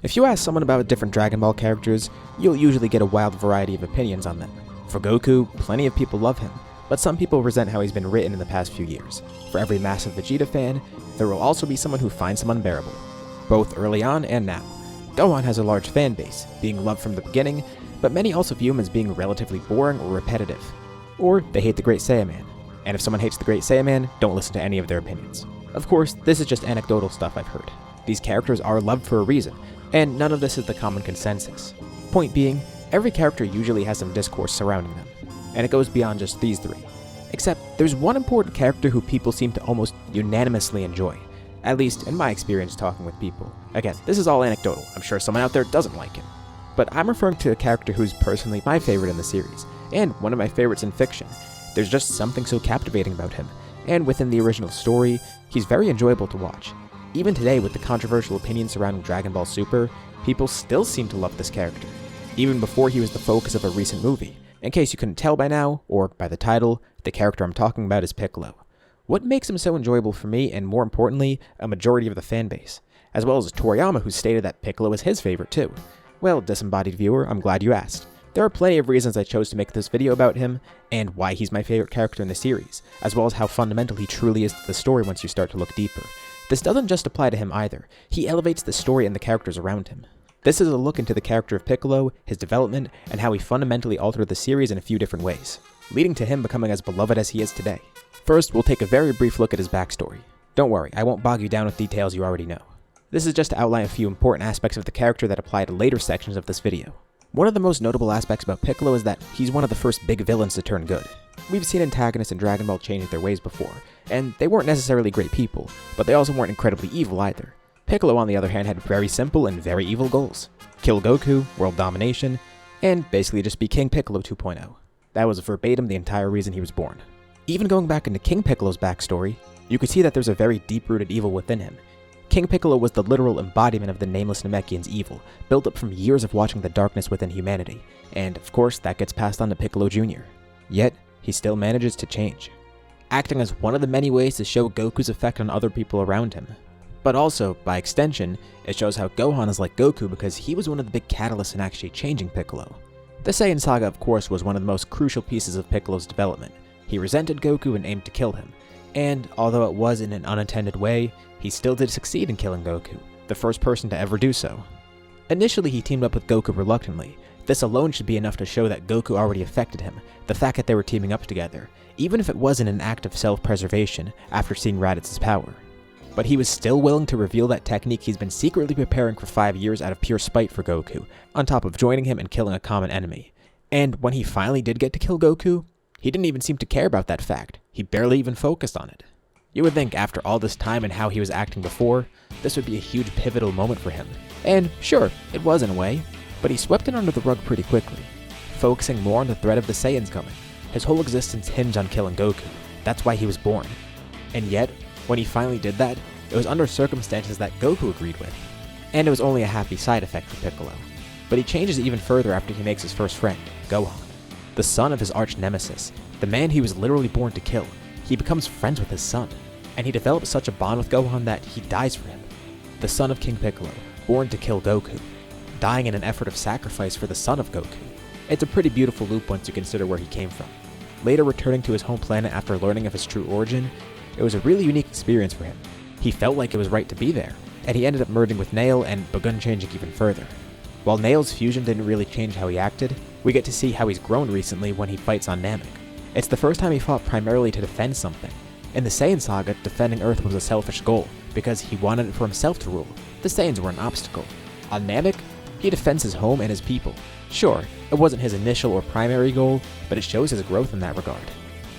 If you ask someone about different Dragon Ball characters, you'll usually get a wild variety of opinions on them. For Goku, plenty of people love him, but some people resent how he's been written in the past few years. For every massive Vegeta fan, there will also be someone who finds him unbearable, both early on and now. Gohan has a large fan base, being loved from the beginning, but many also view him as being relatively boring or repetitive. Or they hate the Great Saiyaman. And if someone hates the Great Saiyaman, don't listen to any of their opinions. Of course, this is just anecdotal stuff I've heard. These characters are loved for a reason, and none of this is the common consensus. Point being, every character usually has some discourse surrounding them, and it goes beyond just these three. Except, there's one important character who people seem to almost unanimously enjoy, at least in my experience talking with people. Again, this is all anecdotal, I'm sure someone out there doesn't like him. But I'm referring to a character who's personally my favorite in the series, and one of my favorites in fiction. There's just something so captivating about him, and within the original story, he's very enjoyable to watch. Even today, with the controversial opinions surrounding Dragon Ball Super, people still seem to love this character, even before he was the focus of a recent movie. In case you couldn't tell by now, or by the title, the character I'm talking about is Piccolo. What makes him so enjoyable for me, and more importantly, a majority of the fanbase, as well as Toriyama, who stated that Piccolo is his favorite too? Well, disembodied viewer, I'm glad you asked. There are plenty of reasons I chose to make this video about him, and why he's my favorite character in the series, as well as how fundamental he truly is to the story once you start to look deeper. This doesn't just apply to him either, he elevates the story and the characters around him. This is a look into the character of Piccolo, his development, and how he fundamentally altered the series in a few different ways, leading to him becoming as beloved as he is today. First, we'll take a very brief look at his backstory. Don't worry, I won't bog you down with details you already know. This is just to outline a few important aspects of the character that apply to later sections of this video. One of the most notable aspects about Piccolo is that he's one of the first big villains to turn good. We've seen antagonists in Dragon Ball change their ways before, and they weren't necessarily great people, but they also weren't incredibly evil either. Piccolo, on the other hand, had very simple and very evil goals. Kill Goku, world domination, and basically just be King Piccolo 2.0. That was verbatim the entire reason he was born. Even going back into King Piccolo's backstory, you could see that there's a very deep-rooted evil within him. King Piccolo was the literal embodiment of the nameless Namekian's evil, built up from years of watching the darkness within humanity, and of course that gets passed on to Piccolo Jr. Yet, he still manages to change, acting as one of the many ways to show Goku's effect on other people around him. But also, by extension, it shows how Gohan is like Goku because he was one of the big catalysts in actually changing Piccolo. The Saiyan saga, of course, was one of the most crucial pieces of Piccolo's development. He resented Goku and aimed to kill him, and although it was in an unintended way, he still did succeed in killing Goku, the first person to ever do so. Initially, he teamed up with Goku reluctantly. This alone should be enough to show that Goku already affected him, the fact that they were teaming up together, even if it wasn't an act of self-preservation after seeing Raditz's power. But he was still willing to reveal that technique he's been secretly preparing for 5 years out of pure spite for Goku, on top of joining him and killing a common enemy. And when he finally did get to kill Goku, he didn't even seem to care about that fact. He barely even focused on it. You would think after all this time and how he was acting before, this would be a huge pivotal moment for him. And sure, it was in a way, but he swept it under the rug pretty quickly, focusing more on the threat of the Saiyans coming. His whole existence hinged on killing Goku. That's why he was born. And yet, when he finally did that, it was under circumstances that Goku agreed with. And it was only a happy side effect for Piccolo. But he changes even further after he makes his first friend, Gohan. The son of his arch nemesis, the man he was literally born to kill. He becomes friends with his son, and he develops such a bond with Gohan that he dies for him. The son of King Piccolo, born to kill Goku, dying in an effort of sacrifice for the son of Goku. It's a pretty beautiful loop once you consider where he came from. Later returning to his home planet after learning of his true origin, it was a really unique experience for him. He felt like it was right to be there, and he ended up merging with Nail and begun changing even further. While Nail's fusion didn't really change how he acted, we get to see how he's grown recently when he fights on Namek. It's the first time he fought primarily to defend something. In the Saiyan saga, defending Earth was a selfish goal, because he wanted it for himself to rule. The Saiyans were an obstacle. On Namek, he defends his home and his people. Sure, it wasn't his initial or primary goal, but it shows his growth in that regard.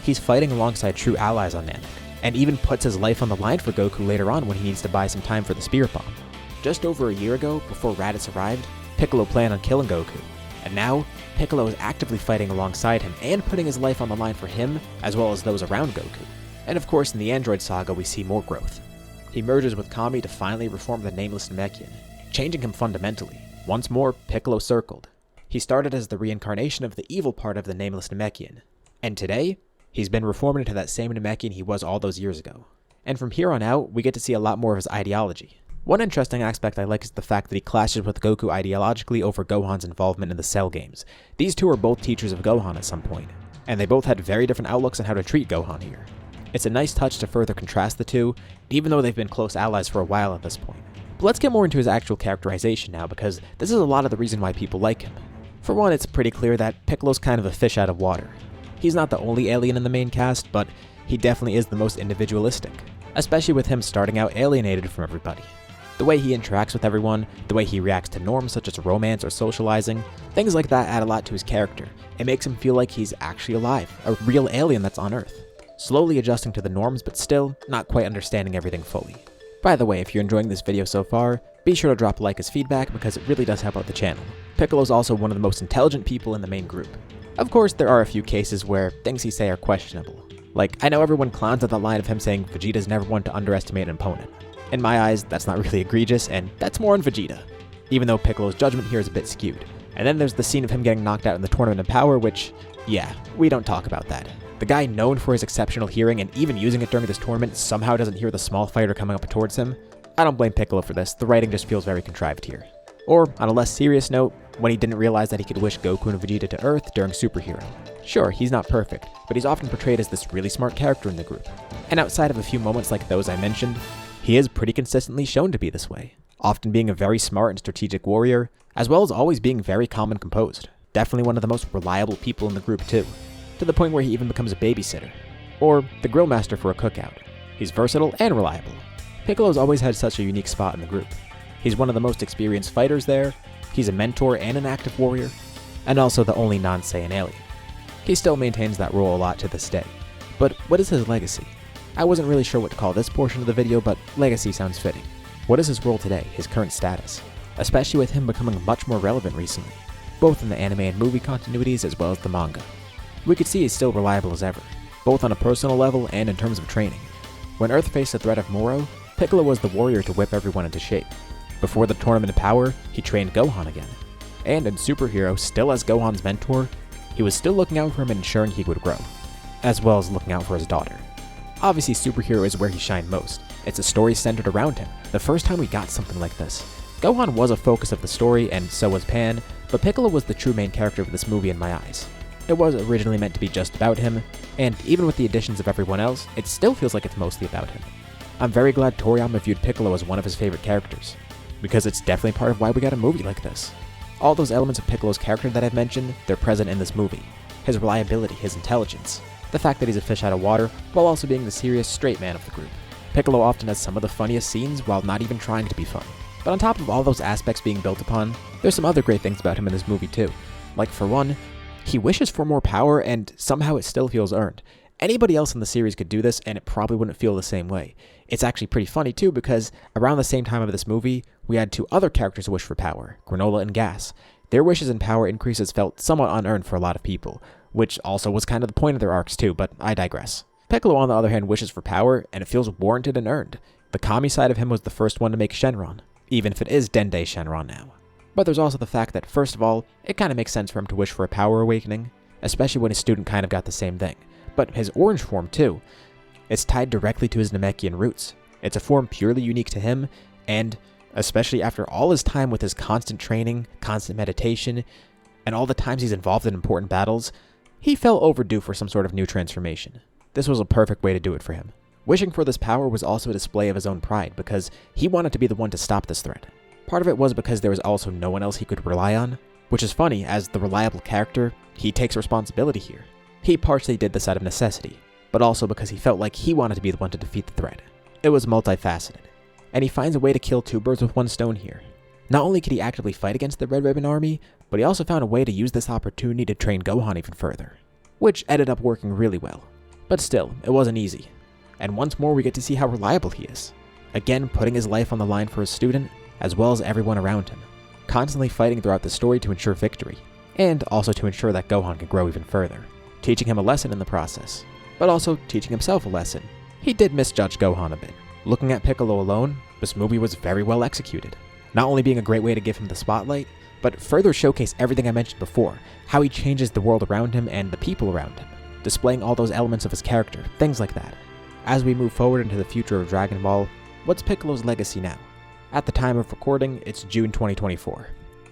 He's fighting alongside true allies on Namek, and even puts his life on the line for Goku later on when he needs to buy some time for the Spirit Bomb. Just over a year ago, before Raditz arrived, Piccolo planned on killing Goku, and now, Piccolo is actively fighting alongside him and putting his life on the line for him, as well as those around Goku. And of course, in the Android saga, we see more growth. He merges with Kami to finally reform the nameless Namekian, changing him fundamentally. Once more, Piccolo circled. He started as the reincarnation of the evil part of the nameless Namekian, and today, he's been reformed into that same Namekian he was all those years ago. And from here on out, we get to see a lot more of his ideology. One interesting aspect I like is the fact that he clashes with Goku ideologically over Gohan's involvement in the Cell games. These two are both teachers of Gohan at some point, and they both had very different outlooks on how to treat Gohan here. It's a nice touch to further contrast the two, even though they've been close allies for a while at this point. But let's get more into his actual characterization now, because this is a lot of the reason why people like him. For one, it's pretty clear that Piccolo's kind of a fish out of water. He's not the only alien in the main cast, but he definitely is the most individualistic, especially with him starting out alienated from everybody. The way he interacts with everyone, the way he reacts to norms such as romance or socializing, things like that add a lot to his character. It makes him feel like he's actually alive, a real alien that's on Earth. Slowly adjusting to the norms, but still not quite understanding everything fully. By the way, if you're enjoying this video so far, be sure to drop a like as feedback because it really does help out the channel. Piccolo's also one of the most intelligent people in the main group. Of course, there are a few cases where things he say are questionable. Like, I know everyone clowns at the line of him saying Vegeta's never one to underestimate an opponent. In my eyes, that's not really egregious, and that's more on Vegeta, even though Piccolo's judgment here is a bit skewed. And then there's the scene of him getting knocked out in the Tournament of Power, which, yeah, we don't talk about that. The guy known for his exceptional hearing and even using it during this tournament somehow doesn't hear the small fighter coming up towards him. I don't blame Piccolo for this, the writing just feels very contrived here. Or, on a less serious note, when he didn't realize that he could wish Goku and Vegeta to Earth during Superhero. Sure, he's not perfect, but he's often portrayed as this really smart character in the group. And outside of a few moments like those I mentioned, he is pretty consistently shown to be this way, often being a very smart and strategic warrior, as well as always being very calm and composed. Definitely one of the most reliable people in the group too, to the point where he even becomes a babysitter, or the grill master for a cookout. He's versatile and reliable. Piccolo's always had such a unique spot in the group. He's one of the most experienced fighters there, he's a mentor and an active warrior, and also the only non-Saiyan alien. He still maintains that role a lot to this day. But what is his legacy? I wasn't really sure what to call this portion of the video, but legacy sounds fitting. What is his role today, his current status? Especially with him becoming much more relevant recently, both in the anime and movie continuities as well as the manga. We could see he's still reliable as ever, both on a personal level and in terms of training. When Earth faced the threat of Moro, Piccolo was the warrior to whip everyone into shape. Before the Tournament of Power, he trained Gohan again. And in Superhero, still as Gohan's mentor, he was still looking out for him and ensuring he would grow, as well as looking out for his daughter. Obviously, Superhero is where he shined most. It's a story centered around him. The first time we got something like this. Gohan was a focus of the story, and so was Pan, but Piccolo was the true main character of this movie in my eyes. It was originally meant to be just about him, and even with the additions of everyone else, it still feels like it's mostly about him. I'm very glad Toriyama viewed Piccolo as one of his favorite characters, because it's definitely part of why we got a movie like this. All those elements of Piccolo's character that I've mentioned, they're present in this movie. His reliability, his intelligence, the fact that he's a fish out of water, while also being the serious, straight man of the group. Piccolo often has some of the funniest scenes while not even trying to be funny. But on top of all those aspects being built upon, there's some other great things about him in this movie too. Like for one, he wishes for more power and somehow it still feels earned. Anybody else in the series could do this and it probably wouldn't feel the same way. It's actually pretty funny too because around the same time of this movie, we had two other characters wish for power, Granola and Gas. Their wishes and power increases felt somewhat unearned for a lot of people, which also was kind of the point of their arcs too, but I digress. Piccolo on the other hand wishes for power and it feels warranted and earned. The Kami side of him was the first one to make Shenron, even if it is Dende Shenron now. But there's also the fact that first of all, it kind of makes sense for him to wish for a power awakening, especially when his student kind of got the same thing. But his orange form too, it's tied directly to his Namekian roots. It's a form purely unique to him, and especially after all his time with his constant training, constant meditation, and all the times he's involved in important battles, he felt overdue for some sort of new transformation. This was a perfect way to do it for him. Wishing for this power was also a display of his own pride because he wanted to be the one to stop this threat. Part of it was because there was also no one else he could rely on, which is funny as the reliable character, he takes responsibility here. He partially did this out of necessity, but also because he felt like he wanted to be the one to defeat the threat. It was multifaceted, and he finds a way to kill two birds with one stone here. Not only could he actively fight against the Red Ribbon Army, but he also found a way to use this opportunity to train Gohan even further, which ended up working really well. But still, it wasn't easy. And once more we get to see how reliable he is. Again, putting his life on the line for his student, as well as everyone around him. Constantly fighting throughout the story to ensure victory, and also to ensure that Gohan can grow even further. Teaching him a lesson in the process, but also teaching himself a lesson. He did misjudge Gohan a bit. Looking at Piccolo alone, this movie was very well executed. Not only being a great way to give him the spotlight, but further showcase everything I mentioned before, how he changes the world around him and the people around him, displaying all those elements of his character, things like that. As we move forward into the future of Dragon Ball, what's Piccolo's legacy now? At the time of recording, it's June 2024.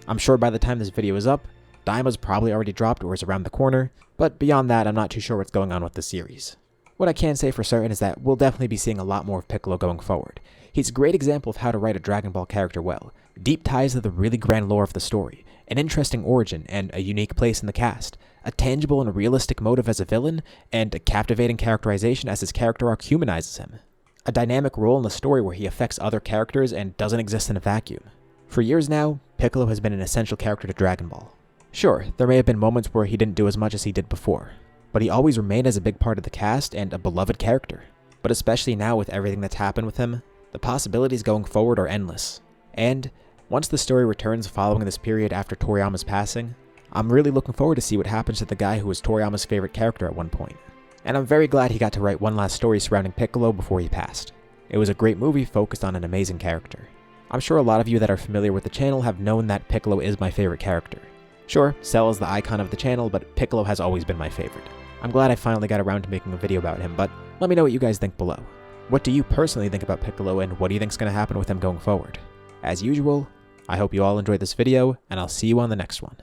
I'm sure by the time this video is up, Daima's probably already dropped or is around the corner, but beyond that, I'm not too sure what's going on with the series. What I can say for certain is that we'll definitely be seeing a lot more of Piccolo going forward. He's a great example of how to write a Dragon Ball character well. Deep ties to the really grand lore of the story, an interesting origin and a unique place in the cast, a tangible and realistic motive as a villain, and a captivating characterization as his character arc humanizes him. A dynamic role in the story where he affects other characters and doesn't exist in a vacuum. For years now, Piccolo has been an essential character to Dragon Ball. Sure, there may have been moments where he didn't do as much as he did before, but he always remained as a big part of the cast and a beloved character. But especially now with everything that's happened with him, the possibilities going forward are endless. And once the story returns following this period after Toriyama's passing, I'm really looking forward to see what happens to the guy who was Toriyama's favorite character at one point. And I'm very glad he got to write one last story surrounding Piccolo before he passed. It was a great movie focused on an amazing character. I'm sure a lot of you that are familiar with the channel have known that Piccolo is my favorite character. Sure, Cell is the icon of the channel, but Piccolo has always been my favorite. I'm glad I finally got around to making a video about him, but let me know what you guys think below. What do you personally think about Piccolo, and what do you think is going to happen with him going forward? As usual, I hope you all enjoyed this video, and I'll see you on the next one.